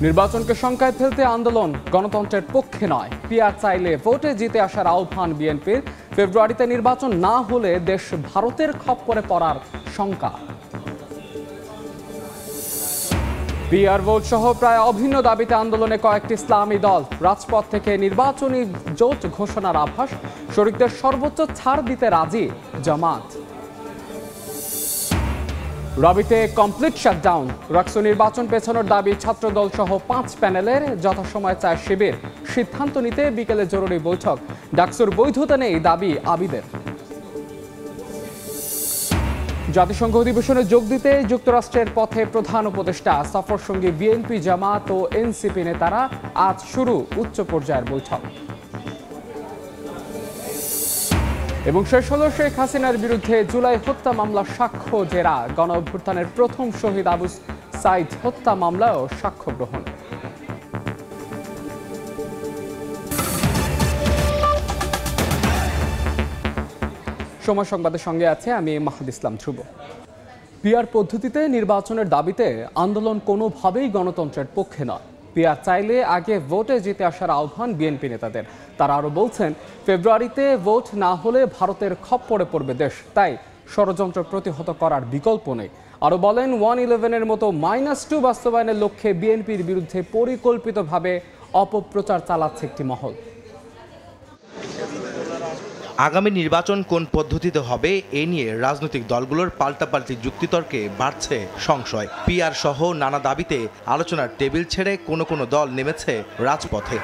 নির্বাচনকে শঙ্কায় ফেলতে আন্দোলন গণতন্ত্রের পক্ষে নয়। পিআর চাইলে ভোটে জিতে আসার আহ্বান বিএনপির। ফেব্রুয়ারিতে নির্বাচন না হলে দেশ ভারতের খপ্পরে পড়ার শঙ্কা। পিআর ভোট সহ প্রায় অভিন্ন দাবিতে আন্দোলনে কয়েকটি ইসলামী দল। রাজপথ থেকে নির্বাচনী জোট ঘোষণার আভাস। শরিকদের সর্বোচ্চ ছাড় দিতে রাজি জামাত। রবিতে কমপ্লিট শাটডাউন। রাকসু নির্বাচন পেছানোর দাবি ছাত্রদল সহ 5 প্যানেলের। যথাসময়ে চায় শিবির। সিদ্ধান্ত নিতে বিকেলে জরুরি বৈঠক। ডাকসুর বৈধতা নেই দাবি আবিদের। জাতিসংঘ অধিবেশনে যোগ দিতে যুক্তরাষ্ট্রের পথে প্রধান উপদেষ্টা। সফর সঙ্গী বিএনপি, জামাত ও এনসিপি নেতারা। আজ শুরু উচ্চ পর্যায়ের বৈঠক। এবং শেষ হলো শেখ হাসিনার বিরুদ্ধে জুলাই হত্যা মামলার সাক্ষ্য জেরা। গণ অভ্যুত্থানের প্রথম শহীদ আবু সাইদ হত্যা মামলায়ও সাক্ষ্য গ্রহণ। সময় সংবাদের সঙ্গে আছে আমি মাহাদ ইসলাম ধ্রুব। পিআর পদ্ধতিতে নির্বাচনের দাবিতে আন্দোলন কোনোভাবেই গণতন্ত্রের পক্ষে নয়। পিআর চাইলে আগে ভোটে জিতে আসার আহ্বান বিএনপি নেতাদের। তারা আরও বলছেন, ফেব্রুয়ারিতে ভোট না হলে ভারতের খপ্পরে পড়বে দেশ। তাই ষড়যন্ত্র প্রতিহত করার বিকল্প নেই। আরও বলেন, 111-এর মতো -2 বাস্তবায়নের লক্ষ্যে বিএনপির বিরুদ্ধে পরিকল্পিতভাবে অপপ্রচার চালাচ্ছে একটি মহল। আগামী নির্বাচন কোন পদ্ধতিতে হবে এ নিয়ে রাজনৈতিক দলগুলোর পাল্টাপাল্টি যুক্তিতর্কে বাড়ছে সংশয়। পিআর সহ নানা দাবিতে আলোচনার টেবিল ছেড়ে কোনো দল নেমেছে রাজপথে।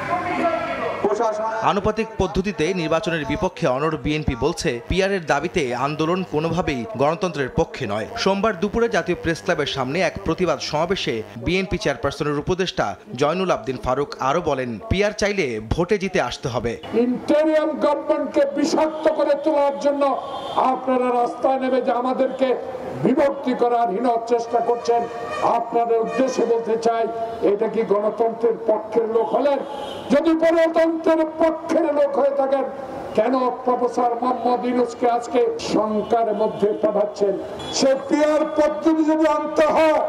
আনুপাতিক পদ্ধতিতে নির্বাচনের বিপক্ষে অনড় বিএনপি বলছে, পিআরের দাবিতে আন্দোলন কোনোভাবেই গণতন্ত্রের পক্ষে নয়। সোমবার দুপুরে জাতীয় প্রেস ক্লাবের সামনে এক প্রতিবাদ সমাবেশে বিএনপি চেয়ারপারসনের উপদেষ্টা জয়নুল আবদিন ফারুক আরও বলেন, পিআর চাইলে ভোটে জিতে আসতে হবে। ইন্টেরিয়াম গভর্নমেন্টকে বিষাক্ত করে তোলার জন্য আপনারা রাস্তায় নেমে যে আমাদেরকে বিভক্তি করার হীন চেষ্টা করছেন। আপনাদের উদ্দেশ্যে বলতে চাই, এটা কি গণতন্ত্রের পক্ষের লোক হলেন? যদি গণতন্ত্রের পক্ষের লোক হয়ে থাকেন, কেন প্রফেসর মোহাম্মদ ইউনূসকে আজকে শঙ্কার মধ্যে পাঠাচ্ছেন? সে পিআর পদ্ধতি যদি আনতে হয়,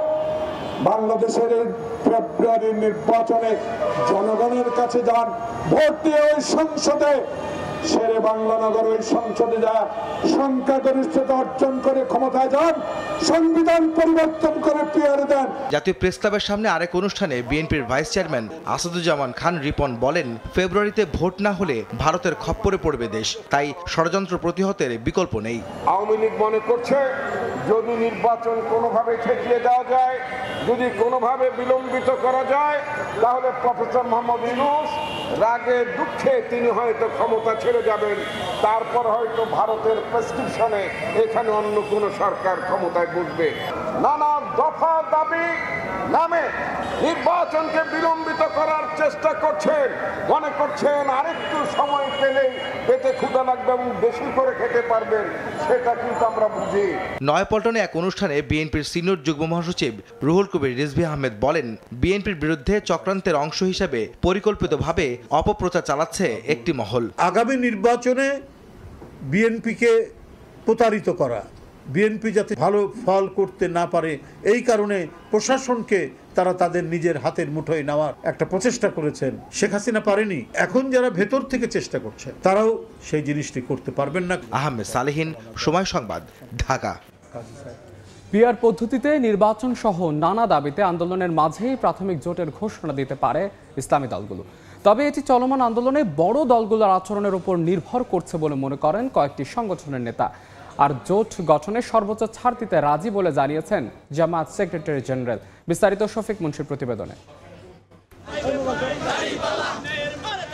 বাংলাদেশের এই ফেব্রুয়ারির নির্বাচনে জনগণের কাছে যান, ভোট দিয়ে ওই সংসদে শেরে বাংলানগর ওই সংসদে যা সংখ্যাগরিষ্ঠতা অর্জন করে ক্ষমতায় যান, সংবিধান পরিবর্তন করে পিআর দেন। জাতীয় প্রেস ক্লাবের সামনে আরেক অনুষ্ঠানে বিএনপির ভাইস চেয়ারম্যান আসাদুজ্জামান খান রিপন বলেন, ফেব্রুয়ারিতে ভোট না হলে ভারতের খপ্পরে পড়বে দেশ। তাই ষড়যন্ত্র প্রতিহতের বিকল্প নেই। আওয়ামী লীগ মনে করছে, যদি নির্বাচন কোনোভাবে ঠেকিয়ে দেওয়া যায়, যদি কোনোভাবে বিলম্বিত করা যায়, তাহলে প্রফেসর মোহাম্মদ ইউনূস রাগে দুঃখে তিনি হয়তো ক্ষমতা ছেড়ে যাবেন। তারপর হয়তো ভারতের প্রেসক্রিপশনে এখানে অন্য কোনো সরকার ক্ষমতায় বসবে। নানা দফা দাবি নামে নির্বাচনকে বিলম্বিত করার চেষ্টা করছেন। মনে করছেন আরেকটু সময় পেলেই পেটে ক্ষুধা লাগবে এবং বেশি করে খেতে পারবেন। সেটা কিন্তু আমরা বুঝি। নয়াপল্টনে এক অনুষ্ঠানে বিএনপির সিনিয়র যুগ্ম মহাসচিব রুহুল কবির রিজভী আহমেদ বলেন, বিএনপির বিরুদ্ধে চক্রান্তের অংশ হিসেবে পরিকল্পিতভাবে অপপ্রচার চালাচ্ছে একটি মহল। আগামী নির্বাচনে বিএনপিকে প্রতারিত করা, বিএনপি যাতে ভালো ফল করতে না পারে, এই কারণে প্রশাসনকে তারা তাদের নিজের হাতের মুঠোয় নেওয়ার একটা প্রচেষ্টা করেছেন। শেখ হাসিনা পারেনি, এখন যারা ভেতর থেকে চেষ্টা করছে তারাও সেই জিনিসটি করতে পারবেন না। আহমেদ সালেহীন, সময় সংবাদ, ঢাকা। পিআর পদ্ধতিতে নির্বাচন সহ নানা দাবিতে আন্দোলনের মাঝেই প্রাথমিক জোটের ঘোষণা দিতে পারে ইসলামী দলগুলো। তবে এটি চলমান আন্দোলনে বড় দলগুলোর আচরণের উপর নির্ভর করছে বলে মনে করেন কয়েকটি সংগঠনের নেতা। আর জোট গঠনে সর্বোচ্চ ছাড় দিতে রাজি বলে জানিয়েছেন জামায়াত সেক্রেটারি জেনারেল। বিস্তারিত শফিক মুন্সির প্রতিবেদনে।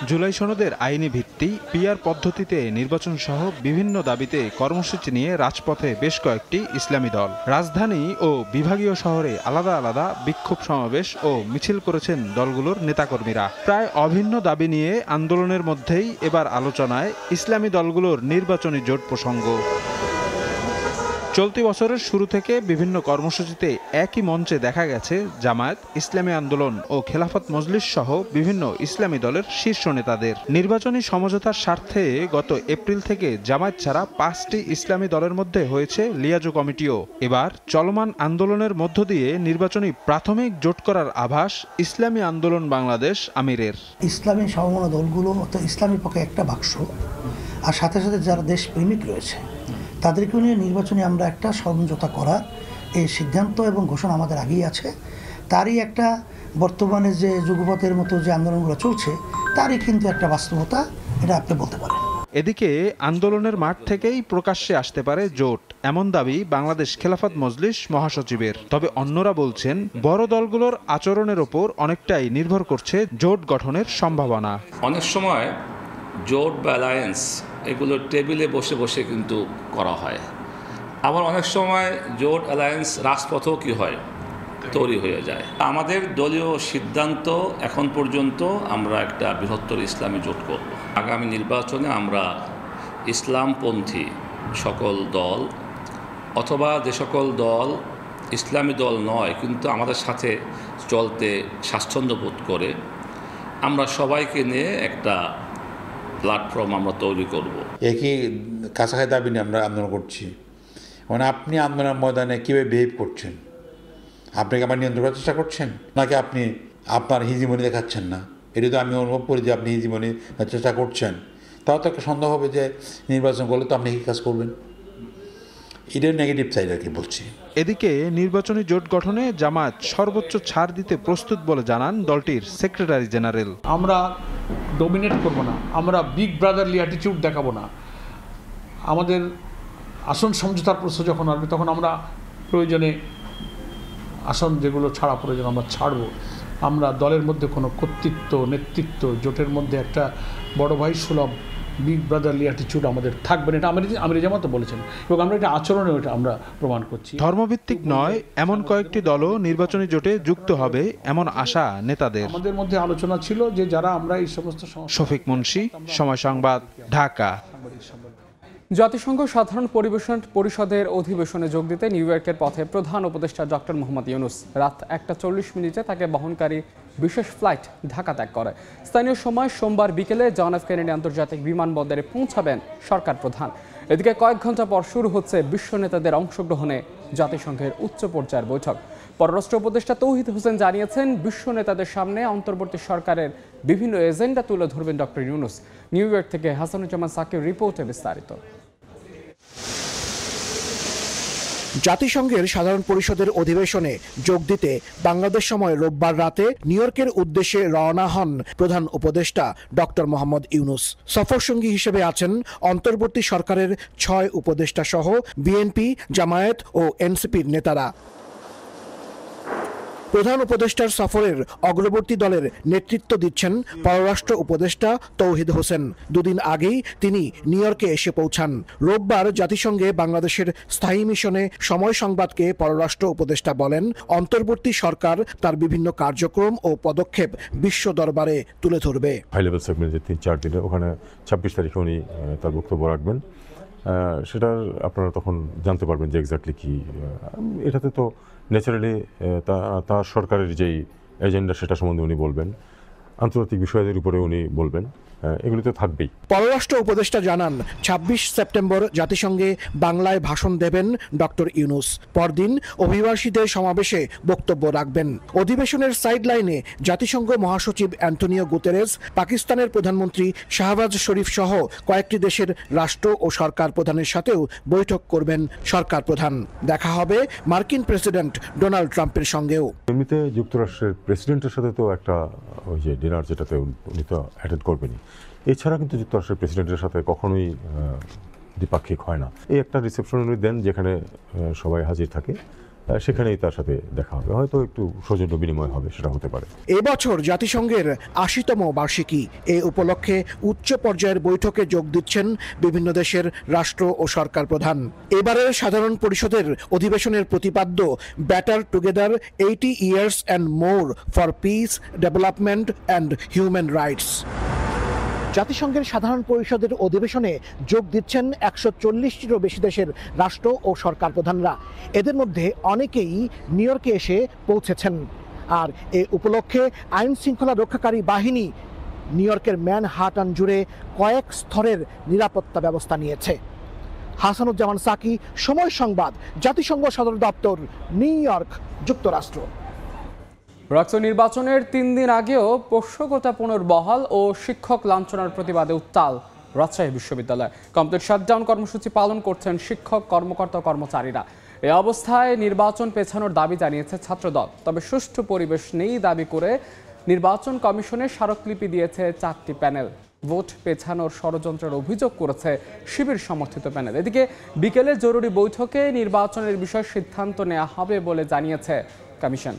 জুলাই সনদের আইনি ভিত্তি, পিআর পদ্ধতিতে নির্বাচন সহ বিভিন্ন দাবিতে কর্মসূচি নিয়ে রাজপথে বেশ কয়েকটি ইসলামী দল। রাজধানী ও বিভাগীয় শহরে আলাদা আলাদা বিক্ষোভ সমাবেশ ও মিছিল করেছেন দলগুলোর নেতাকর্মীরা। প্রায় অভিন্ন দাবি নিয়ে আন্দোলনের মধ্যেই এবার আলোচনায় ইসলামী দলগুলোর নির্বাচনী জোট প্রসঙ্গ। চলতি বছরের শুরু থেকে বিভিন্ন কর্মসূচিতে একই মঞ্চে দেখা গেছে জামায়াত, ইসলামী আন্দোলন ও খেলাফত মজলিস সহ বিভিন্ন ইসলামী দলের শীর্ষ নেতাদের। নির্বাচনী সমঝোতার স্বার্থে গত এপ্রিল থেকে জামায়াত ছাড়া 5টি ইসলামী দলের মধ্যে হয়েছে লিয়াজো কমিটিও। এবার চলমান আন্দোলনের মধ্য দিয়ে নির্বাচনী প্রাথমিক জোট করার আভাস ইসলামী আন্দোলন বাংলাদেশ আমিরের। ইসলামী সমমনা দলগুলো তো ইসলামের পক্ষে একটা বাক্স, আর সাথে সাথে যারা দেশপ্রেমিক রয়েছে তাদেরকে নিয়ে নির্বাচনে আমরা একটা সমঝোতা করার এই সিদ্ধান্ত এবং ঘোষণা আমাদের আগেই আছে। তারই একটা বর্তমানে যে যুগপথের মতো যে আন্দোলনগুলো চলছে তারই কিন্তু একটা বাস্তবতা, এটা আপনি বলতে পারেন। এদিকে আন্দোলনের মাঠ থেকেই প্রকাশ্যে আসতে পারে জোট, এমন দাবি বাংলাদেশ খেলাফত মজলিস মহাসচিবের। তবে অন্যরা বলছেন বড় দলগুলোর আচরণের ওপর অনেকটাই নির্ভর করছে জোট গঠনের সম্ভাবনা। অনেক সময় জোট বা অ্যালায়েন্স এগুলো টেবিলে বসে বসে কিন্তু করা হয়, আবার অনেক সময় জোট অ্যালায়েন্স রাজপথেও কি হয় তৈরি হয়ে যায়। আমাদের দলীয় সিদ্ধান্ত এখন পর্যন্ত আমরা একটা বৃহত্তর ইসলামী জোট করব। আগামী নির্বাচনে আমরা ইসলামপন্থী সকল দল অথবা যে সকল দল ইসলামী দল নয় কিন্তু আমাদের সাথে চলতে স্বাচ্ছন্দ্য বোধ করে, আমরা সবাইকে নিয়ে একটা প্ল্যাটফর্ম আমরা তৈরি করব। একই কাছাকাছি দাবি নিয়ে আমরা আন্দোলন করছি। মানে আপনি আন্দোলনের ময়দানে কীভাবে বিহেভ করছেন, আপনি কি আবার নিয়ন্ত্রণ করার চেষ্টা করছেন, নাকি আপনি আপনার হিজিমনি দেখাচ্ছেন না? এটা তো আমি অনুভব করি যে আপনি হিজিমনি চেষ্টা করছেন। তাও তো একটা সন্দেহ হবে যে নির্বাচন করলে তো আপনি কি কাজ করবেন। এটার নেগেটিভ সাইড আর কি বলছি। এদিকে নির্বাচনী জোট গঠনে জামায়াত সর্বোচ্চ ছাড় দিতে প্রস্তুত বলে জানান দলটির সেক্রেটারি জেনারেল। আমরা ডোমিনেট করব না, আমরা বিগ ব্রাদারলি অ্যাটিটিউড দেখাবো না। আমাদের আসন সমঝোতার প্রশ্ন যখন আসবে তখন আমরা প্রয়োজনে আসন যেগুলো ছাড়া প্রয়োজন আমরা ছাড়ব। আমরা দলের মধ্যে কোনো কর্তৃত্ব নেতৃত্ব জোটের মধ্যে একটা বড় ভাই সুলভ বিগ ব্রাদারলি অ্যাটিটিউড আমাদের থাকবে না, এটা আমির জামাত বলেছেন এবং আমরা এটা আচরণে ওটা আমরা প্রমাণ করছি। ধর্মভিত্তিক নয় এমন কয়েকটি দলও নির্বাচনী জোটে যুক্ত হবে এমন আশা নেতাদের। আমাদের মধ্যে আলোচনা ছিল যে যারা আমরা এই সমস্ত শফিক মুন্সি, সময় সংবাদ, ঢাকা। জাতিসংঘ সাধারণ পরিষদের অধিবেশনে যোগ দিতে নিউ ইয়র্কের পথে প্রধান উপদেষ্টা ডক্টর মোহাম্মদ ইউনূস। রাত 1:40 তাকে বহনকারী বিশেষ ফ্লাইট ঢাকা ত্যাগ করে। স্থানীয় সময় সোমবার বিকেলে জন এফ কেনেডি আন্তর্জাতিক বিমানবন্দরে পৌঁছাবেন সরকার প্রধান। এদিকে কয়েক ঘন্টা পর শুরু হচ্ছে বিশ্ব নেতাদের অংশগ্রহণে জাতিসংঘের উচ্চ পর্যায়ের বৈঠক। পররাষ্ট্র উপদেষ্টা তৌহিদ হোসেন জানিয়েছেন, বিশ্ব নেতাদের সামনে অন্তর্বর্তী সরকারের বিভিন্ন এজেন্ডা তুলে ধরবেন ডক্টর ইউনূস। নিউ ইয়র্ক থেকে হাসানুজ্জামান সাকির রিপোর্টে বিস্তারিত। জাতিসংঘের সাধারণ পরিষদের অধিবেশনে যোগ দিতে বাংলাদেশ সময় রোববার রাতে নিউ ইয়র্কের উদ্দেশ্যে রওনা হন প্রধান উপদেষ্টা ডক্টর মোহাম্মদ ইউনূস। সফরসঙ্গী হিসেবে আছেন অন্তর্বর্তী সরকারের 6 উপদেষ্টা সহ বিএনপি, জামায়াত ও এনসিপির নেতারা। প্রধান উপদেষ্টার সফরের অগ্রবর্তী দলের নেতৃত্ব দিচ্ছেন পররাষ্ট্র উপদেষ্টা তৌহিদ হোসেন। দুদিন আগেই তিনি নিউ ইয়র্কে এসে পৌঁছান। রোববার জাতিসংঘে বাংলাদেশের স্থায়ী মিশনে সময় সংবাদকে পররাষ্ট্র উপদেষ্টা বলেন, অন্তর্বর্তী সরকার তার বিভিন্ন কার্যক্রম ও পদক্ষেপ বিশ্ব দরবারে তুলে ধরবে। হাই লেভেল সেগমেন্ট যে 3-4 দিনে ওখানে 26 তারিখে উনি তার বক্তব্য রাখবেন। সেটার আপনারা তখন জানতে পারবেন যে এক্স্যাক্টলি কি। এটাতে তো ন্যাচারালি তার সরকারের যেই এজেন্ডা সেটা সম্বন্ধে উনি বলবেন, আন্তর্জাতিক বিষয়ের উপরে উনি বলবেন, এগুলি তো থাকবেই। পররাষ্ট্র উপদেষ্টা জানান, 26 সেপ্টেম্বর জাতিসংঘে বাংলায় ভাষণ দেবেন ডক্টর ইউনূস। পরদিন অভিবাসীদের সমাবেশে বক্তব্য রাখবেন। অধিবেশনের সাইডলাইনে জাতিসংঘ মহাসচিব অ্যান্টনিও গুতেরেস, পাকিস্তানের প্রধানমন্ত্রী শাহবাজ শরীফ সহ কয়েকটি দেশের রাষ্ট্র ও সরকার প্রধানের সাথেও বৈঠক করবেন সরকার প্রধান। দেখা হবে মার্কিন প্রেসিডেন্ট ডোনাল্ড ট্রাম্পের সঙ্গেও। এমনিতে যুক্তরাষ্ট্রের প্রেসিডেন্টের সাথে তো একটা ওই যে ডিনার, যেটাতে উনি তো অ্যাটেন্ড করবেনই। এছাড়া কিন্তু যুক্তরাষ্ট্রের প্রেসিডেন্টের সাথে কখনোই দ্বিপাক্ষিক হয় না। এই একটা রিসেপশন উনি দেন যেখানে সবাই হাজির থাকে, সেখানেই তার সাথে দেখা হবে, হয়তো একটু সৌজন্য বিনিময় হবে, সেটা হতে পারে। এবছর জাতিসংঘের 80তম বার্ষিকী। এ উপলক্ষে উচ্চ পর্যায়ের বৈঠকে যোগ দিচ্ছেন বিভিন্ন দেশের রাষ্ট্র ও সরকার প্রধান। এবারের সাধারণ পরিষদের অধিবেশনের প্রতিপাদ্য batter together 80 years and more for peace, development and human rights। জাতিসংঘের সাধারণ পরিষদের অধিবেশনে যোগ দিচ্ছেন 140টিরও বেশি দেশের রাষ্ট্র ও সরকার প্রধানরা। এদের মধ্যে অনেকেই নিউ ইয়র্কে এসে পৌঁছেছেন। আর এ উপলক্ষে আইন শৃঙ্খলা রক্ষাকারী বাহিনী নিউ ইয়র্কের ম্যানহাটান জুড়ে কয়েক স্তরের নিরাপত্তা ব্যবস্থা নিয়েছে। হাসানুজ্জামান সাকি, সময় সংবাদ, জাতিসংঘ সদর দপ্তর, নিউ ইয়র্ক, যুক্তরাষ্ট্র। রাষ্ট্র নির্বাচনের 3 দিন আগেও পোষ্যকতা পুনর্বহাল ও শিক্ষক লাঞ্ছনার প্রতিবাদে উত্তাল রাজশাহী বিশ্ববিদ্যালয়। কমপ্লিট শাটডাউন কর্মসূচি পালন করছেন শিক্ষক, কর্মকর্তা, কর্মচারীরা। এই অবস্থায় নির্বাচন পেছানোর দাবি জানিয়েছে ছাত্রদল। তবে সুষ্ঠু পরিবেশ নেই দাবি করে নির্বাচন কমিশনে স্মারকলিপি দিয়েছে 4টি প্যানেল। ভোট পেছানোর ষড়যন্ত্রের অভিযোগ করেছে শিবির সমর্থিত প্যানেল। এদিকে বিকেলে জরুরি বৈঠকে নির্বাচনের বিষয়ে সিদ্ধান্ত নেওয়া হবে বলে জানিয়েছে কমিশন।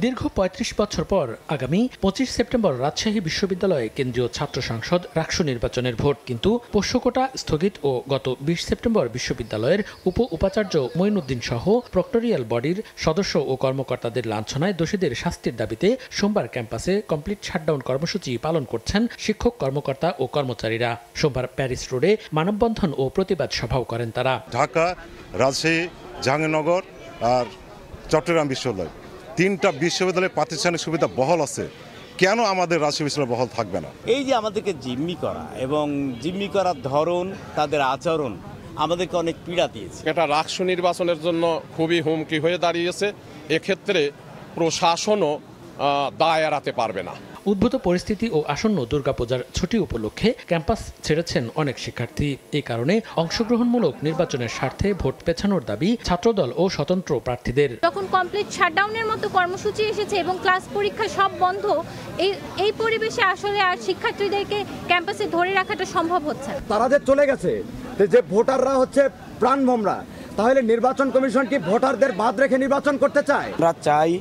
দীর্ঘ ৩৫ বছর পর আগামী 25 সেপ্টেম্বর রাজশাহী বিশ্ববিদ্যালয়ে কেন্দ্রীয় ছাত্র সংসদ রাকসু নির্বাচনের ভোট, কিন্তু পোষ্যকোটা স্থগিত ও গত 20 সেপ্টেম্বর বিশ্ববিদ্যালয়ের উপাচার্য মঈনুদ্দিন সহ প্রক্টরিয়াল বডির সদস্য ও কর্মকর্তাদের লাঞ্ছনায় দোষীদের শাস্তির দাবিতে সোমবার ক্যাম্পাসে কমপ্লিট শাটডাউন কর্মসূচি পালন করছেন শিক্ষক, কর্মকর্তা ও কর্মচারীরা। সোমবার প্যারিস রোডে মানববন্ধন ও প্রতিবাদ সভাও করেন তারা। ঢাকা, রাজশাহী, জাহাঙ্গীরনগর আর চট্টগ্রাম বিশ্ববিদ্যালয়, 3টা বিশ্ববিদ্যালয়ের প্রাতিষ্ঠানিক সুবিধা বহাল আছে, কেন আমাদের রাজশাহী বিশ্ববিদ্যালয় বহাল থাকবে না? এই যে আমাদেরকে জিম্মি করা এবং জিম্মি করার ধরন, তাদের আচরণ আমাদেরকে অনেক পীড়া দিয়েছে। এটা রাকসু নির্বাচনের জন্য খুবই হুমকি হয়ে দাঁড়িয়েছে। এক্ষেত্রে প্রশাসনও দায় এড়াতে পারবে না। উদ্ভূত পরিস্থিতি ও আসন্ন দুর্গাপূজার ছুটি উপলক্ষে ক্যাম্পাস ছেড়েছেন অনেক শিক্ষার্থী। এই কারণে অংশগ্রহণমূলক নির্বাচনের স্বার্থে ভোট পেছানোর দাবি ছাত্রদল ও স্বতন্ত্র প্রার্থীদের। যখন কমপ্লিট শাটডাউনের মতো কর্মসূচি এসেছে এবং ক্লাস পরীক্ষা সব বন্ধ, এই পরিবেশে আসলে আর শিক্ষার্থীদেরকে ক্যাম্পাসে ধরে রাখাটা সম্ভব হচ্ছে না। তারা যে চলে গেছে, যে ভোটাররা হচ্ছে প্রাণভোমরা, তাহলে নির্বাচন কমিশন কি ভোটারদের বাদ রেখে নির্বাচন করতে চায়? আমরা চাই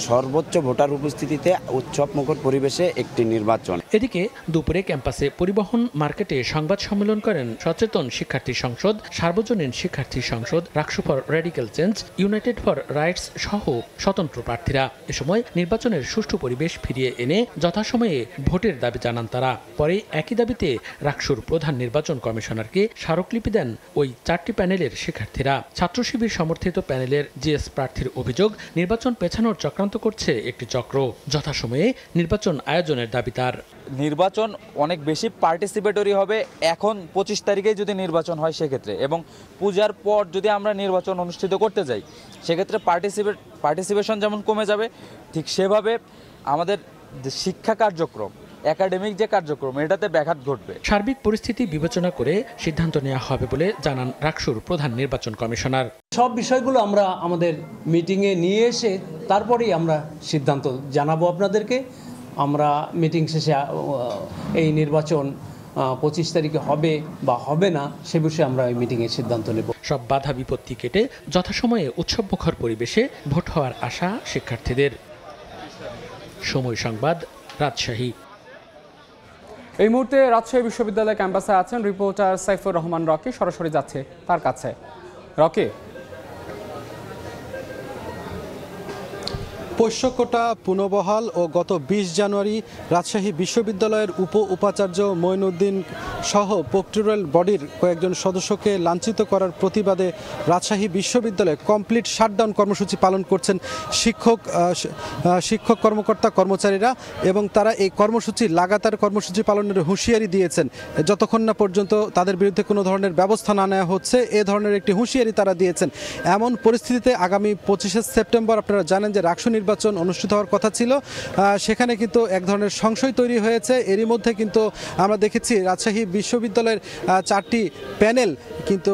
সর্বোচ্চ ভোটার উপস্থিতিতে উৎসবমুখর পরিবেশে একটি নির্বাচন। এদিকে দুপুরে ক্যাম্পাসে পরিবহন মার্কেটে সংবাদ সম্মেলন করেন সচেতন শিক্ষার্থী সংসদ, সার্বজনীন শিক্ষার্থী সংসদ, RUCSU for radical change, United for rights সহ স্বতন্ত্র প্রার্থীরা। এ সময় নির্বাচনের সুষ্ঠু পরিবেশ ফিরিয়ে এনে যথাসময়ে ভোটের দাবি জানান তারা। পরে একই দাবিতে রাকসুর প্রধান নির্বাচন কমিশনারকে স্মারকলিপি দেন ওই 4টি প্যানেলের শিক্ষার্থীরা। ছাত্র শিবির সমর্থিত প্যানেলের জিএস প্রার্থীর অভিযোগ, নির্বাচন পেছানোর চক্রান্ত করছে একটি চক্র। যথাসময়ে নির্বাচন আয়োজনের দাবি তার। নির্বাচন অনেক বেশি পার্টিসিপেটরি হবে এখন 25 তারিখে যদি নির্বাচন হয় সেক্ষেত্রে, এবং পূজার পর যদি আমরা নির্বাচন অনুষ্ঠিত করতে যাই সেক্ষেত্রে পার্টিসিপেশন যেমন কমে যাবে, ঠিক সেভাবে আমাদের শিক্ষা কার্যক্রম, একাডেমিক যে কার্যক্রম, এটাতে ব্যাঘাত ঘটবে। সার্বিক পরিস্থিতি বিবেচনা করে সিদ্ধান্ত নেওয়া হবে বলে জানান রাকসুর প্রধান নির্বাচন কমিশনার। সব বিষয়গুলো আমরা আমাদের মিটিংয়ে নিয়ে এসে তারপরেই আমরা সিদ্ধান্ত জানাবো আপনাদেরকে। আমরা মিটিং শেষে এই নির্বাচন 25 তারিখে হবে বা হবে না সে বিষয়ে আমরা এই মিটিংয়ে সিদ্ধান্ত নেব। সব বাধা বিপত্তি কেটে যথাসময়ে উৎসবমুখর পরিবেশে ভোট হওয়ার আশা শিক্ষার্থীদের। সময় সংবাদ, রাজশাহী। এই মুহূর্তে রাজশাহী বিশ্ববিদ্যালয় ক্যাম্পাসে আছেন রিপোর্টার সাইফুর রহমান রকি, সরাসরি যাচ্ছে তার কাছে। রকি, পোষ্যকোটা পুনর্বহাল ও গত 20 জানুয়ারি রাজশাহী বিশ্ববিদ্যালয়ের উপাচার্য মঈনুদ্দিন সহ প্রক্টরিয়াল বডির কয়েকজন সদস্যকে লাঞ্ছিত করার প্রতিবাদে রাজশাহী বিশ্ববিদ্যালয়ে কমপ্লিট শাটডাউন কর্মসূচি পালন করছেন শিক্ষক, কর্মকর্তা, কর্মচারীরা, এবং তারা এই কর্মসূচি লাগাতার কর্মসূচি পালনের হুঁশিয়ারি দিয়েছেন। যতক্ষণ না পর্যন্ত তাদের বিরুদ্ধে কোনো ধরনের ব্যবস্থা না নেওয়া হচ্ছে, এ ধরনের একটি হুঁশিয়ারি তারা দিয়েছেন। এমন পরিস্থিতিতে আগামী 25 সেপ্টেম্বর আপনারা জানেন যে রাকসু নির্বাচন অনুষ্ঠিত হওয়ার কথা ছিল, সেখানে কিন্তু এক ধরনের সংশয় তৈরি হয়েছে। এরই মধ্যে কিন্তু আমরা দেখেছি রাজশাহী বিশ্ববিদ্যালয়ের 4টি প্যানেল কিন্তু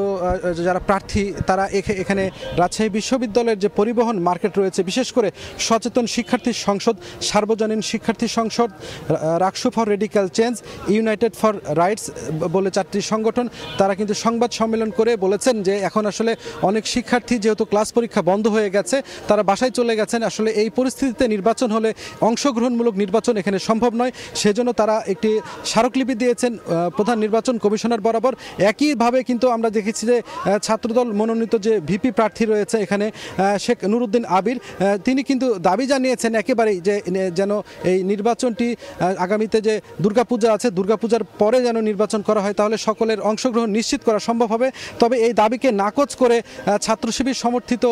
যারা প্রার্থী তারা এখানে রাজশাহী বিশ্ববিদ্যালয়ের যে পরিবহন মার্কেট রয়েছে, বিশেষ করে সচেতন শিক্ষার্থী সংসদ, সার্বজনীন শিক্ষার্থী সংসদ, RUCSU for radical change, United for rights বলে 4টি সংগঠন, তারা কিন্তু সংবাদ সম্মেলন করে বলেছেন যে এখন আসলে অনেক শিক্ষার্থী যেহেতু ক্লাস পরীক্ষা বন্ধ হয়ে গেছে, তারা বাসায় চলে গেছেন। আসলে এই পরিস্থিতিতে নির্বাচন হলে অংশগ্রহণমূলক নির্বাচন এখানে সম্ভব নয়। সেজন্য তারা একটি স্মারকলিপি দিয়েছেন প্রধান নির্বাচন কমিশনার বরাবর। একইভাবে কিন্তু আমরা দেখেছি যে ছাত্রদল মনোনীত যে ভিপি প্রার্থী রয়েছে এখানে শেখ নুরুদ্দিন আবির, তিনি কিন্তু দাবি জানিয়েছেন একেবারেই যে যেন এই নির্বাচনটি আগামীতে যে দুর্গাপূজা আছে, দুর্গাপূজার পরে যেন নির্বাচন করা হয়, তাহলে সকলের অংশগ্রহণ নিশ্চিত করা সম্ভব হবে। তবে এই দাবিকে নাকচ করে ছাত্র শিবির সমর্থিত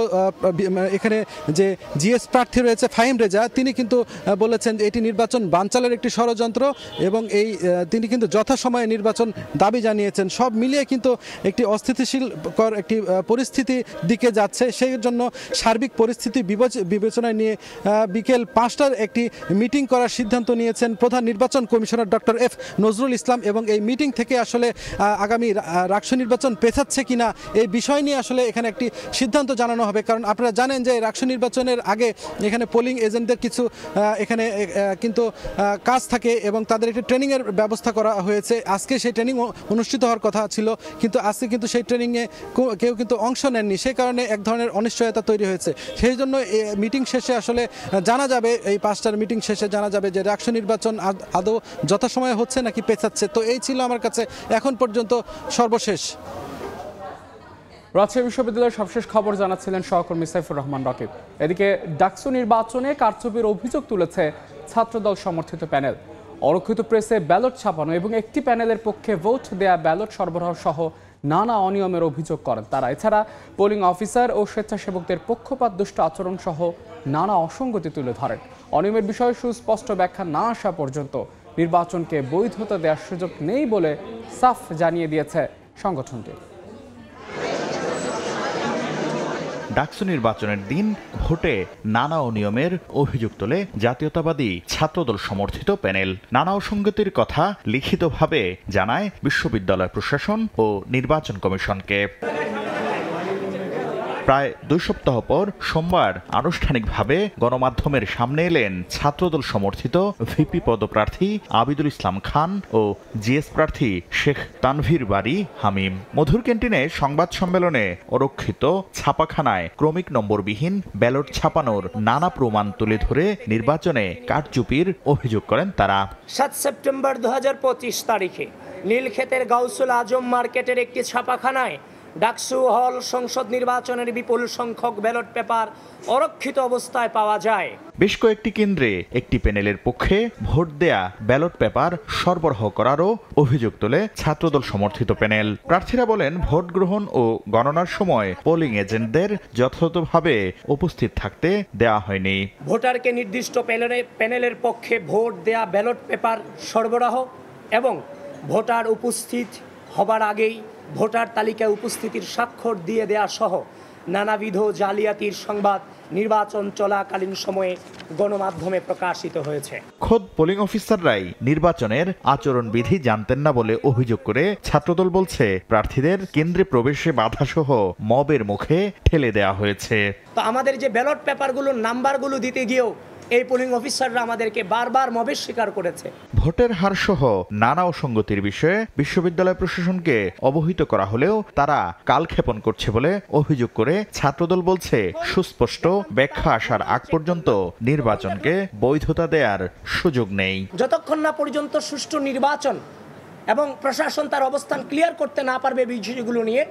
এখানে যে জিএস প্রার্থী রয়েছে ফাহিম রেজা, তিনি কিন্তু বলেছেন যে এটি নির্বাচন বানচালের একটি ষড়যন্ত্র এবং তিনি কিন্তু যথাসময়ে নির্বাচন দাবি জানিয়েছেন। সব মিলিয়ে কিন্তু একটি অস্থিতিশীলকর একটি পরিস্থিতি দিকে যাচ্ছে। সেই জন্য সার্বিক পরিস্থিতি বিবেচনায় নিয়ে বিকেল 5টার একটি মিটিং করার সিদ্ধান্ত নিয়েছেন প্রধান নির্বাচন commissioner doctor F Nazrul Islam এবং এই মিটিং থেকে আসলে আগামী রাষ্ট্র নির্বাচন পেছাচ্ছে কিনা এই বিষয় নিয়ে আসলে এখানে একটি সিদ্ধান্ত জানানো হবে। কারণ আপনারা জানেন যে রাষ্ট্র নির্বাচনের আগে এখানে পোলিং এজেন্টদের কিছু এখানে কিন্তু কাজ থাকে এবং তাদের একটি ট্রেনিংয়ের ব্যবস্থা করা হয়েছে। আজকে সেই ট্রেনিং অনুষ্ঠিত হওয়ার কথা ছিল, কিন্তু আজকে কিন্তু সেই ট্রেনিংয়ে কেউ কিন্তু অংশ নেননি। সেই কারণে এক ধরনের অনিশ্চয়তা তৈরি হয়েছে। সেই জন্য মিটিং শেষে আসলে জানা যাবে, এই 5টার মিটিং শেষে জানা যাবে যে রাষ্ট্র নির্বাচন আদৌ যথাসময়ে হচ্ছে নাকি পেছাচ্ছে। তো এই ছিল আমার কাছে এখন পর্যন্ত সর্বশেষ। রাজশাহী বিশ্ববিদ্যালয়ের সবশেষ খবর জানাচ্ছিলেন সহকর্মী সাইফুর রহমান রকিব। এদিকে ডাকসু নির্বাচনে কারচুপির অভিযোগ তুলেছে ছাত্রদল সমর্থিত প্যানেল। অরক্ষিত প্রেসে ব্যালট ছাপানো এবং একটি প্যানেলের পক্ষে ভোট দেয়া ব্যালট সরবরাহ সহ নানা অনিয়মের অভিযোগ করেন তারা। এছাড়া পোলিং অফিসার ও স্বেচ্ছাসেবকদের পক্ষপাত দুষ্ট আচরণ সহ নানা অসঙ্গতি তুলে ধরেন। অনিয়মের বিষয়ে সুস্পষ্ট ব্যাখ্যা না আসা পর্যন্ত নির্বাচনকে বৈধতা দেওয়ার সুযোগ নেই বলে সাফ জানিয়ে দিয়েছে সংগঠনটি। ডাকসু নির্বাচনের দিন ভোটে নানা অনিয়মের অভিযোগ তোলে জাতীয়তাবাদী ছাত্রদল সমর্থিত প্যানেল। নানা অসঙ্গতির কথা লিখিতভাবে জানায় বিশ্ববিদ্যালয় প্রশাসন ও নির্বাচন কমিশনকে। প্রায় 2 সপ্তাহ পর সোমবার আনুষ্ঠানিকভাবে গণমাধ্যমের সামনে এলেন ছাত্রদল সমর্থিত ভিপি পদপ্রার্থী আবিদুল ইসলাম খান ও জিএস প্রার্থী শেখ তানভীর বারী হামিম। মধুর ক্যান্টিনে সংবাদ সম্মেলনে অরক্ষিত ছাপাখানায় ক্রমিক নম্বরবিহীন ব্যালট ছাপানোর নানা প্রমাণ তুলে ধরে নির্বাচনে কারচুপির অভিযোগ করেন তারা। 7 সেপ্টেম্বর 2025 তারিখে নীলক্ষেতের গাউসুল আজম মার্কেটের একটি ছাপাখানায় ডাকসু হল সংসদ নির্বাচনের বিপুল সংখ্যক ব্যালট পেপার অরক্ষিত অবস্থায় পাওয়া যায়। বেশ কয়েকটি কেন্দ্রে একটি প্যানেলের পক্ষে ভোট দেয়া ব্যালট পেপার সরবরাহ করারও অভিযোগ তোলে ছাত্রদল সমর্থিত প্যানেল। প্রার্থীরা বলেন ভোট গ্রহণ ও গণনার সময় পোলিং এজেন্টদের যথাযথভাবে উপস্থিত থাকতে দেওয়া হয়নি। ভোটারকে নির্দিষ্ট প্যানেলের পক্ষে ভোট দেয়া ব্যালট পেপার সরবরাহ এবং ভোটার উপস্থিত হবার আগেই ভোটার তালিকায় উপস্থিতির স্বাক্ষর দিয়ে দেয়া সহ নানাবিধ জালিয়াতির সংবাদ নির্বাচন চলাকালীন সময়ে গণমাধ্যমে প্রকাশিত হয়েছে। খোদ পোলিং অফিসাররাই নির্বাচনের আচরণবিধি জানতেন না বলে অভিযোগ করে ছাত্রদল বলছে প্রার্থীদের কেন্দ্রে প্রবেশে বাধাসহ মবের মুখে ঠেলে দেওয়া হয়েছে। তো আমাদের যে ব্যালট পেপারগুলোর নাম্বারগুলো দিতে গিয়েও এই পোলিং অফিসাররা আমাদেরকে বারবার মবের শিকার করেছে। ভোটের হার সহ নানা অসঙ্গতির বিষয়ে বিশ্ববিদ্যালয় প্রশাসনকে অবহিত করা হলেও তারা কালক্ষেপণ করছে বলে অভিযোগ করে ছাত্রদল বলছে সুস্পষ্ট ব্যাখ্যা আসার আগ পর্যন্ত নির্বাচনকে বৈধতা দেওয়ার সুযোগ নেই। যতক্ষণ না পর্যন্ত সুষ্ঠু নির্বাচন এবং প্রশাসন তার অবস্থান ক্লিয়ার করতে না পারবে বিষয়গুলো নিয়ে,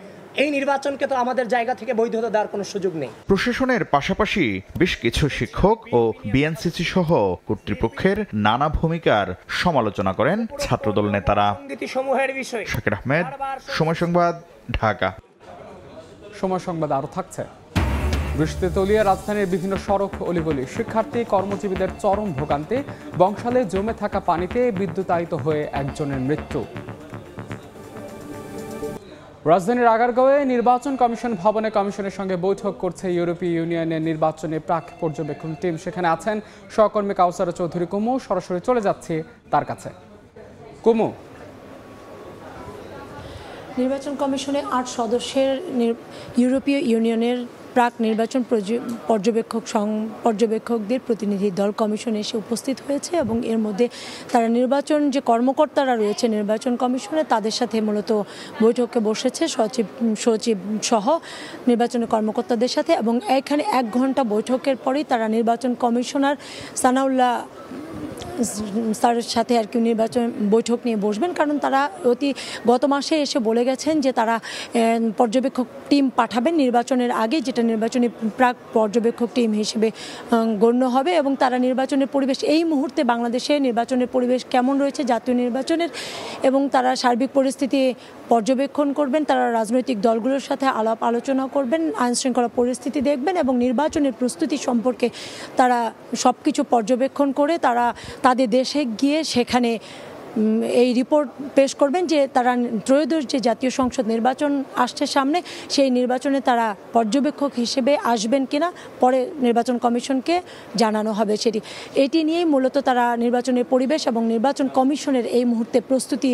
এই নির্বাচনকে তো আমাদের জায়গা থেকে বৈধতা দেওয়ার কোনো সুযোগ নেই। প্রশাসনের পাশাপাশি বেশ কিছু শিক্ষক ও বিএনসিসি সহ কর্তৃপক্ষের নানা ভূমিকার সমালোচনা করেন ছাত্রদল নেতারা। শাকির আহমেদ, সময় সংবাদ, ঢাকা। সময় সংবাদ আরও থাকছে। বৃষ্টিতে তলিয়ে রাজধানীর বিভিন্ন সড়ক অলিগলি, শিক্ষার্থী কর্মজীবীদের চরম ভোগান্তি, বংশালে জমে থাকা পানিতে বিদ্যুতায়িত হয়ে একজনের মৃত্যু। রাজধানীর আগারগাঁওয়ে নির্বাচন কমিশন ভবনে কমিশনের সঙ্গে বৈঠক করছে ইউরোপীয় ইউনিয়নের নির্বাচনে প্রাক পর্যবেক্ষণ টিম। সেখানে আছেন সহকর্মী কাউসারা চৌধুরী কুমু। সরাসরি চলে যাচ্ছে তার কাছে। কুমু, নির্বাচন কমিশনে 8 সদস্যের ইউরোপীয় ইউনিয়নের প্রাক নির্বাচন পর্যবেক্ষকদের প্রতিনিধি দল কমিশনে এসে উপস্থিত হয়েছে এবং এর মধ্যে তারা নির্বাচন যে কর্মকর্তারা রয়েছে নির্বাচন কমিশনে তাদের সাথে মূলত বৈঠকে বসেছে সচিব সহ নির্বাচনের কর্মকর্তাদের সাথে, এবং এখানে 1 ঘন্টা বৈঠকের পরেই তারা নির্বাচন কমিশনার সানাউল্লাহ স্যারের সাথে আর কি নির্বাচন বৈঠক নিয়ে বসবেন, কারণ তারা গত মাসে এসে বলে গেছেন যে তারা পর্যবেক্ষক টিম পাঠাবেন নির্বাচনের আগে, যেটা নির্বাচনী প্রাক পর্যবেক্ষক টিম হিসেবে গণ্য হবে, এবং তারা নির্বাচনের পরিবেশ এই মুহূর্তে বাংলাদেশে নির্বাচনের পরিবেশ কেমন রয়েছে জাতীয় নির্বাচনের এবং তারা সার্বিক পরিস্থিতি পর্যবেক্ষণ করবেন। তারা রাজনৈতিক দলগুলোর সাথে আলাপ আলোচনা করবেন, আইনশৃঙ্খলা পরিস্থিতি দেখবেন এবং নির্বাচনের প্রস্তুতি সম্পর্কে তারা সব কিছু পর্যবেক্ষণ করে তারা তাদের দেশে গিয়ে সেখানে এই রিপোর্ট পেশ করবেন যে তারা ত্রয়োদশ যে জাতীয় সংসদ নির্বাচন আসছে সামনে সেই নির্বাচনে তারা পর্যবেক্ষক হিসেবে আসবেন কিনা পরে নির্বাচন কমিশনকে জানানো হবে সেটি। এটি নিয়েই মূলত তারা নির্বাচনের পরিবেশ এবং নির্বাচন কমিশনের এই মুহূর্তে প্রস্তুতি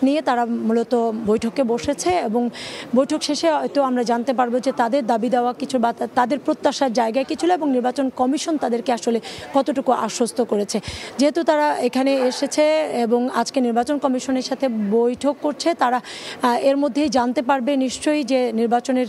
নিয়ে তারা মূলত বৈঠকে বসেছে, এবং বৈঠক শেষে হয়তো আমরা জানতে পারবো যে তাদের দাবি দেওয়া কিছু বা তাদের প্রত্যাশার জায়গায় কি ছিল এবং নির্বাচন কমিশন তাদেরকে আসলে কতটুকু আশ্বস্ত করেছে। যেহেতু তারা এখানে এসেছে এবং আজকে নির্বাচন কমিশনের সাথে বৈঠক করছে, তারা এর মধ্যেই জানতে পারবে নিশ্চয়ই যে নির্বাচনের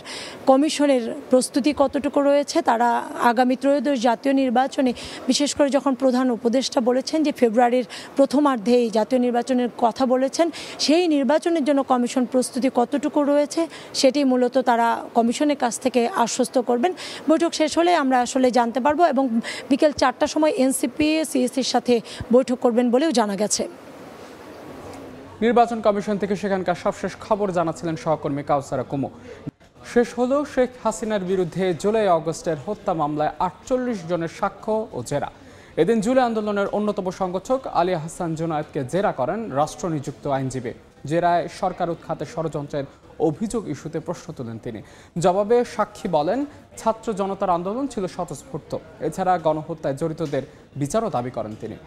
কমিশনের প্রস্তুতি কতটুকু রয়েছে। তারা আগামী ত্রয়োদশ জাতীয় নির্বাচনে বিশেষ করে যখন প্রধান উপদেষ্টা বলেছেন যে ফেব্রুয়ারির প্রথমার্ধেই জাতীয় নির্বাচনের কথা বলেছেন, সেই নির্বাচনের জন্য কমিশন প্রস্তুতি কতটুকু রয়েছে সেটি মূলত তারা কমিশনের কাছ থেকে আশ্বস্ত করবেন। বৈঠক শেষ হলে আমরা আসলে জানতে পারবো এবং বিকেল 4টার সময় এনসিপি সিএসির সাথে বৈঠক করবেন বলেও জানা গেছে। নির্বাচন কমিশন থেকে সেখানকার সবশেষ খবর জানাচ্ছিলেন সহকর্মী কাউসারা কুমু। শেষ হলো শেখ হাসিনার বিরুদ্ধে জুলাই আগস্টের হত্যা মামলায় 48 জনের সাক্ষ্য ও জেরা। এদিন জুলাই আন্দোলনের অন্যতম সংগঠক আলী আহসান জুনায়েদকে জেরা করেন রাষ্ট্রনিযুক্ত আইনজীবী। জেরায় সরকার উৎখাতে ষড়যন্ত্রের অভিযোগ ইস্যুতে প্রশ্ন তোলেন তিনি। জবাবে সাক্ষী বলেন ছাত্র জনতার আন্দোলন ছিল স্বতঃস্ফূর্ত। এছাড়া গণহত্যায় জড়িতদের বিচারও দাবি করেন তিনি।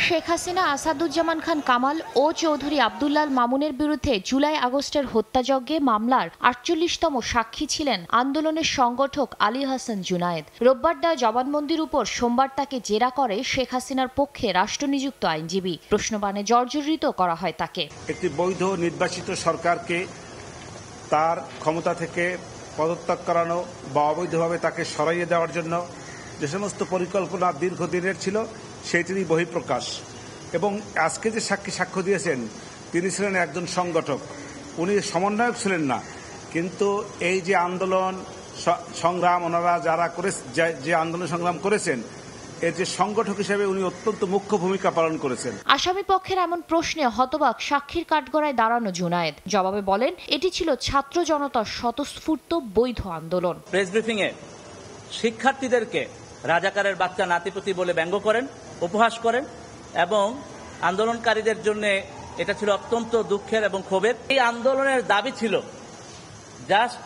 শেখ হাসিনা, আসাদুজ্জামান খান কামাল ও চৌধুরী আব্দুল্লাল মামুনের বিরুদ্ধে জুলাই আগস্টের হত্যাযজ্ঞে মামলার 48তম সাক্ষী ছিলেন আন্দোলনের সংগঠক আলী হাসান জুনায়েদ। রোববার দেওয়া জবানবন্দির উপর সোমবার তাকে জেরা করে শেখ হাসিনার পক্ষে রাষ্ট্রনিযুক্ত আইনজীবী। প্রশ্নবাণে জর্জরিত করা হয় তাকে। একটি বৈধ নির্বাচিত সরকারকে তার ক্ষমতা থেকে পদত্যাগ করানো বা অবৈধভাবে তাকে সরাইয়ে দেওয়ার জন্য যে সমস্ত পরিকল্পনা দীর্ঘদিনের ছিল সেইটিরই বহিঃপ্রকাশ। এবং আজকে যে সাক্ষ্য দিয়েছেন তিনি ছিলেন একজন সংগঠক, উনি সমন্বয়ক ছিলেন না, কিন্তু এই যে আন্দোলন সংগ্রাম ওনারা যারা যে আন্দোলন সংগ্রাম করেছেন এর যে সংগঠক হিসেবে উনি অত্যন্ত মুখ্য ভূমিকা পালন করেছেন। আসামি পক্ষের এমন প্রশ্নে হতবাক সাক্ষীর কাঠগড়ায় দাঁড়ানো জুনায়েদ। জবাবে বলেন এটি ছিল ছাত্র জনতার স্বতঃস্ফূর্ত বৈধ আন্দোলন। প্রেস ব্রিফিং এ শিক্ষার্থীদেরকে রাজাকারের বাচ্চা নাতিপুতি বলে ব্যঙ্গ করেন, উপহাস করেন এবং আন্দোলনকারীদের জন্য এটা ছিল অত্যন্ত দুঃখের এবং ক্ষোভের। এই আন্দোলনের দাবি ছিল জাস্ট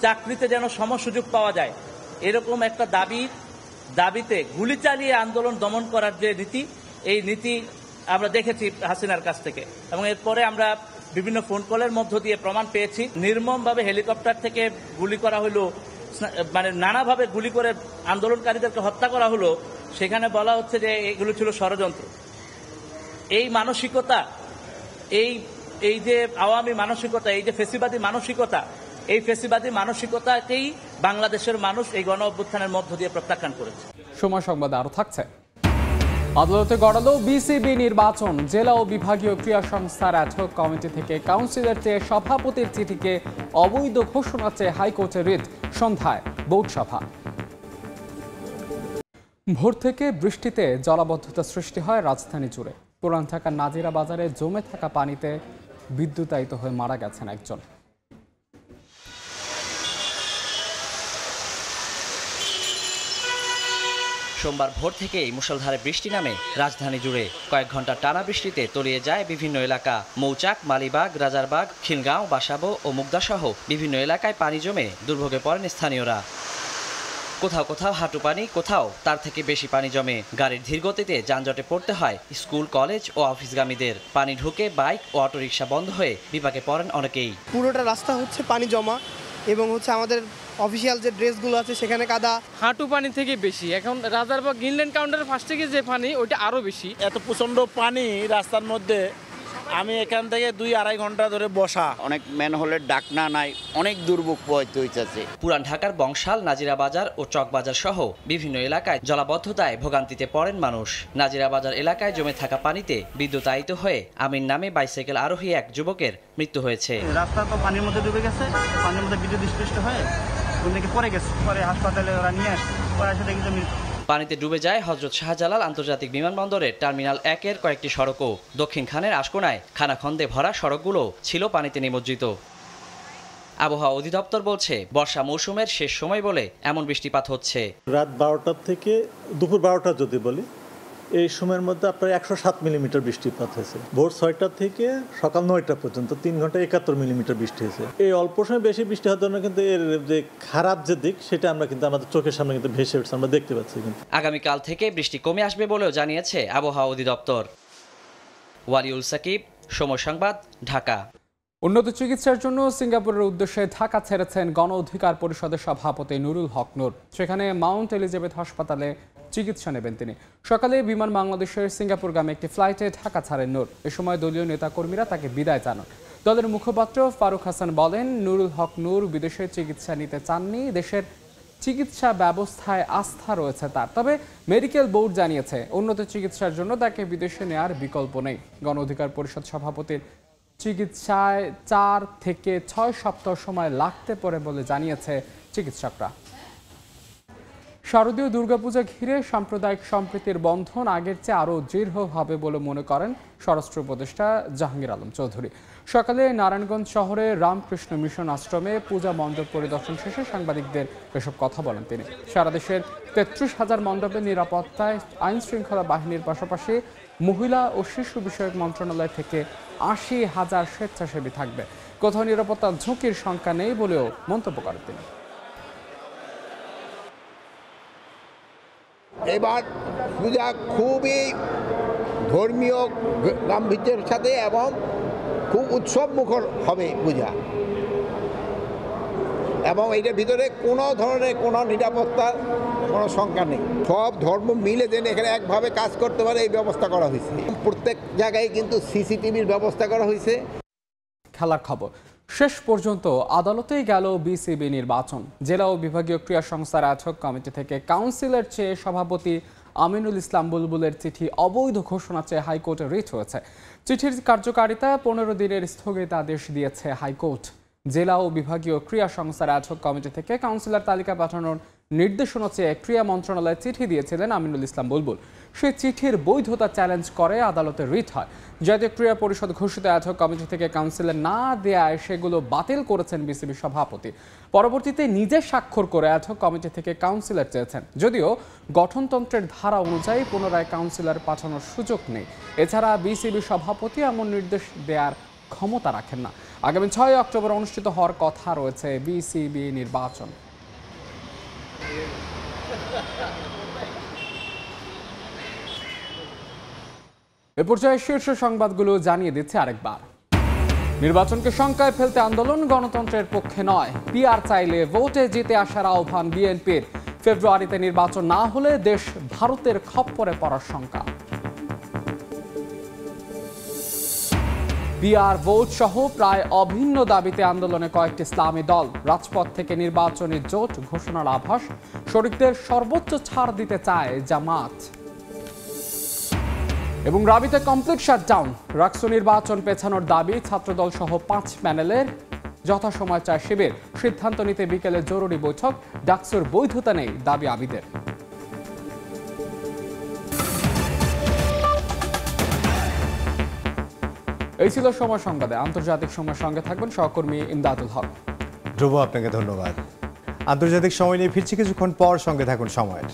চাকরিতে যেন সমসুযোগ পাওয়া যায়, এরকম একটা দাবিতে গুলি চালিয়ে আন্দোলন দমন করার যে নীতি, এই নীতি আমরা দেখেছি হাসিনার কাছ থেকে এবং এরপরে আমরা বিভিন্ন ফোন কলের মধ্য দিয়ে প্রমাণ পেয়েছি। নির্মমভাবে হেলিকপ্টার থেকে গুলি করা হলো, মানে নানাভাবে গুলি করে আন্দোলনকারীদেরকে হত্যা করা হলো। সেখানে বলা হচ্ছে যে এগুলো ছিল ষড়যন্ত্র। এই মানসিকতা, এই যে আওয়ামী মানসিকতা, এই যে ফেসিবাদী মানসিকতা, এই ফেসিবাদী মানসিকতাকেই বাংলাদেশের মানুষ এই গণ অভ্যুত্থানের মধ্য দিয়ে প্রত্যাখ্যান করেছে। সময় সংবাদে আরো থাকছে। আদালতে গড়ালো বিসিবি নির্বাচন। জেলা ও বিভাগীয় ক্রীড়া সংস্থার অ্যাডহক কমিটি থেকে কাউন্সিলর চেয়ে সভাপতির চিঠিকে অবৈধ ঘোষণা চেয়ে হাইকোর্টে রিট। সন্ধ্যায় বোর্ড সভা। ভোর থেকে বৃষ্টিতে জলাবদ্ধতা সৃষ্টি হয় রাজধানী জুড়ে। পুরান ঢাকার নাজিরা বাজারে জমে থাকা পানিতে বিদ্যুতায়িত হয়ে মারা গেছেন একজন। সোমবার ভোর থেকেই মুষলধারে বৃষ্টি নামে রাজধানী জুড়ে। কয়েক ঘন্টা টানা বৃষ্টিতে তলিয়ে যায় বিভিন্ন এলাকা। মৌচাক, মালিবাগ, রাজারবাগ, খিলগাঁও, বাসাবো ও মুগদাসহ বিভিন্ন এলাকায় পানি জমে দুর্ভোগে পড়েন স্থানীয়রা। কোথাও কোথাও হাঁটু পানি, কোথাও তার থেকে বেশি পানি জমে। গাড়ির ধীরগতিতে যানজটে পড়তে হয় স্কুল, কলেজ ও অফিসগামীদের। পানি ঢুকে বাইক ও অটোরিকশা বন্ধ হয়ে বিপাকে পড়েন অনেকেই। পুরোটা রাস্তা হচ্ছে পানি জমা এবং আমাদের অফিসিয়াল যে ড্রেসগুলো আছে সেখানে কাদা। হাঁটু পানি থেকে বেশি। এখন রাজারবাগ গ্রিনল্যান্ড কাউন্টারের ফার্স্ট থেকে যে পানি ওইটা আরও বেশি। এত প্রচণ্ড পানি রাস্তার মধ্যে, আমি এখান থেকে 2-2.5 ঘন্টা ধরে বসা। অনেক ম্যানহোলের ডাকনা নাই, অনেক দুর্ভোগ পোহাইতে হইতেছে। পুরান ঢাকার বংশাল, নাজিরা বাজার ও চকবাজার সহ বিভিন্ন এলাকায় জলাবদ্ধতায় ভোগান্তিতে পড়েন মানুষ। নাজিরা বাজার এলাকায় জমে থাকা পানিতে বিদ্যুতায়িত হয়ে আমিন নামে বাইসাইকেল আরোহী এক যুবকের মৃত্যু হয়েছে। রাস্তা তো পানির মধ্যে ডুবে গেছে, পানির মধ্যে বিদ্যুৎস্পৃষ্ট হয়ে পড়ে গেছে। পরে হাসপাতালে ওরা নিয়ে আসে, পরে এসে দেখি মৃত্যু। পানিতে ডুবে যায় হযরত শাহজালাল আন্তর্জাতিক বিমানবন্দরের টার্মিনাল 1-এর কয়েকটি সড়কও। দক্ষিণ খানের আশকোনায় খানাখন্দে ভরা সড়কগুলো ছিল পানিতে নিমজ্জিত। আবহাওয়া অধিদপ্তর বলছে বর্ষা মৌসুমের শেষ সময় বলে এমন বৃষ্টিপাত হচ্ছে। রাত 12টা থেকে দুপুর 12টা যদি বলি, এই সময়ের মধ্যে আপনার 107 মিলিমিটার বৃষ্টিপাত হয়েছে। ভোর 6টা থেকে সকাল 9টা পর্যন্ত 3 ঘন্টা 71 মিলিমিটার বৃষ্টি হয়েছে। এই অল্প সময় বেশি বৃষ্টি হওয়ার জন্য কিন্তু এর যে খারাপ যে দিক সেটা আমরা কিন্তু আমাদের চোখের সামনে কিন্তু ভেসে উঠছে, আমরা দেখতে পাচ্ছি। কিন্তু আগামীকাল থেকে বৃষ্টি কমে আসবে বলেও জানিয়েছে আবহাওয়া অধিদপ্তর। ওয়ালিউল সাকিব, সময় সংবাদ, ঢাকা। উন্নত চিকিৎসার জন্য সিঙ্গাপুরের উদ্দেশ্যে ঢাকা ছেড়েছেন গণ অধিকার পরিষদের সভাপতি নুরুল হক নূর। সেখানে মাউন্ট এলিজাবেথ হাসপাতালে চিকিৎসা নেবেন তিনি। সকালে বিমান বাংলাদেশের সিঙ্গাপুরগামী একটি ফ্লাইটে ঢাকা ছাড়েন নূর। এ সময় দলীয় নেতাকর্মীরা তাকে বিদায় জানান। দলের মুখপাত্র ফারুক হাসান বলেন, নুরুল হক নূর বিদেশে চিকিৎসা নিতে চাননি, দেশের চিকিৎসা ব্যবস্থায় আস্থা রয়েছে তার। তবে মেডিকেল বোর্ড জানিয়েছে উন্নত চিকিৎসার জন্য তাকে বিদেশে নেওয়ার বিকল্প নেই। গণ অধিকার পরিষদ সভাপতির চিকিৎসায় 4 থেকে 6 সপ্তাহ সময় লাগতে পারে বলে জানিয়েছে চিকিৎসকরা। শারদীয় দুর্গাপূজা ঘিরে সাম্প্রদায়িক সম্প্রীতির বন্ধন আগের চেয়ে আরও দৃঢ় হবে বলে মনে করেন স্বরাষ্ট্র উপদেষ্টা জাহাঙ্গীর আলম চৌধুরী। সকালে নারায়ণগঞ্জ শহরে রামকৃষ্ণ মিশন আশ্রমে পূজা মণ্ডপ পরিদর্শন শেষে সাংবাদিকদের এসব কথা বলেন তিনি। সারা দেশের 33,000 মণ্ডপের নিরাপত্তায় আইন শৃঙ্খলা বাহিনীর পাশাপাশি মহিলা ও শিশু বিষয়ক মন্ত্রণালয় থেকে 80,000 স্বেচ্ছাসেবী থাকবে। কোথাও নিরাপত্তার ঝুঁকির শঙ্কা নেই বলেও মন্তব্য করেন তিনি। এবার পূজা খুবই ধর্মীয় গাম্ভীর্যের সাথে এবং খুব উৎসব মুখর হবে পূজা, এবং এইটার ভিতরে কোনো ধরনের কোনো নিরাপত্তার কোনো শঙ্কা নেই। সব ধর্ম মিলে যেন এখানে একভাবে কাজ করতে পারে এই ব্যবস্থা করা হয়েছে। প্রত্যেক জায়গায় কিন্তু সিসিটিভির ব্যবস্থা করা হয়েছে। খেলার খবর, শেষ পর্যন্ত আদালতেই গেল বিসিবি নির্বাচন। জেলা ও বিভাগীয় ক্রীড়া সংস্থার অ্যাডহক কমিটি থেকে কাউন্সিলের চেয়ে সভাপতি আমিনুল ইসলাম বুলবুলের চিঠি অবৈধ ঘোষণা চেয়ে হাইকোর্টে রিট হয়েছে। চিঠির কার্যকারিতা 15 দিনের স্থগিতাদেশ দিয়েছে হাইকোর্ট। জেলা ও বিভাগীয় ক্রীড়া সংস্থার অ্যাডহক কমিটি থেকে কাউন্সিলর তালিকা পাঠানোর নির্দেশনা চেয়ে ক্রীড়া মন্ত্রণালয়ে চিঠি দিয়েছিলেন আমিনুল ইসলাম বুলবুল। সেই চিঠির বৈধতা চ্যালেঞ্জ করে আদালতে রিট হয়। জাতীয় ক্রীড়া পরিষদ ঘোষিত অ্যাডহক কমিটি থেকে কাউন্সিলর না দেয়ায় সেগুলো বাতিল করেছেন বিসিবি সভাপতি। পরবর্তীতে নিজে স্বাক্ষর করে অ্যাডহক কমিটি থেকে কাউন্সিলর চেয়েছেন, যদিও গঠনতন্ত্রের ধারা অনুযায়ী পুনরায় কাউন্সিলর পাঠানোর সুযোগ নেই। এছাড়া বিসিবি সভাপতি এমন নির্দেশ দেওয়ার ক্ষমতা রাখেন না। আগামী 6 অক্টোবর অনুষ্ঠিত হওয়ার কথা রয়েছে বিসিবি নির্বাচন। এ পর্যায়ে শীর্ষ সংবাদগুলো জানিয়ে দিচ্ছে আরেকবার। নির্বাচনকে শঙ্কায় ফেলতে আন্দোলন গণতন্ত্রের পক্ষে নয়। পিআর চাইলে ভোটে জিতে আসার আহ্বান বিএনপির। ফেব্রুয়ারিতে নির্বাচন না হলে দেশ ভারতের খপ্পরে পড়ার শঙ্কা। পিআর ভোট সহ প্রায় অভিন্ন দাবিতে আন্দোলনে কয়েকটি ইসলামী দল। রাজপথ থেকে নির্বাচনী জোট ঘোষণার আভাস। শরিকদের সর্বোচ্চ ছাড় দিতে চায় জামাত। এবং রাবিতে কমপ্লিট শাটডাউন। রাকসু নির্বাচন পেছানোর দাবি ছাত্রদল সহ 5 প্যানেলের। যথাসময় চায় শিবির। সিদ্ধান্ত নিতে বিকেলে জরুরি বৈঠক। ডাকসুর বৈধতা নেই দাবি আবিদের। এই ছিল সময় সংবাদে। আন্তর্জাতিক সময়ের সঙ্গে থাকবেন সহকর্মী ইমদাদুল হক। ধ্রুব, আপনাকে ধন্যবাদ। আন্তর্জাতিক সময় নিয়ে ফিরছি কিছুক্ষণ পর, সঙ্গে থাকুন সময়ের।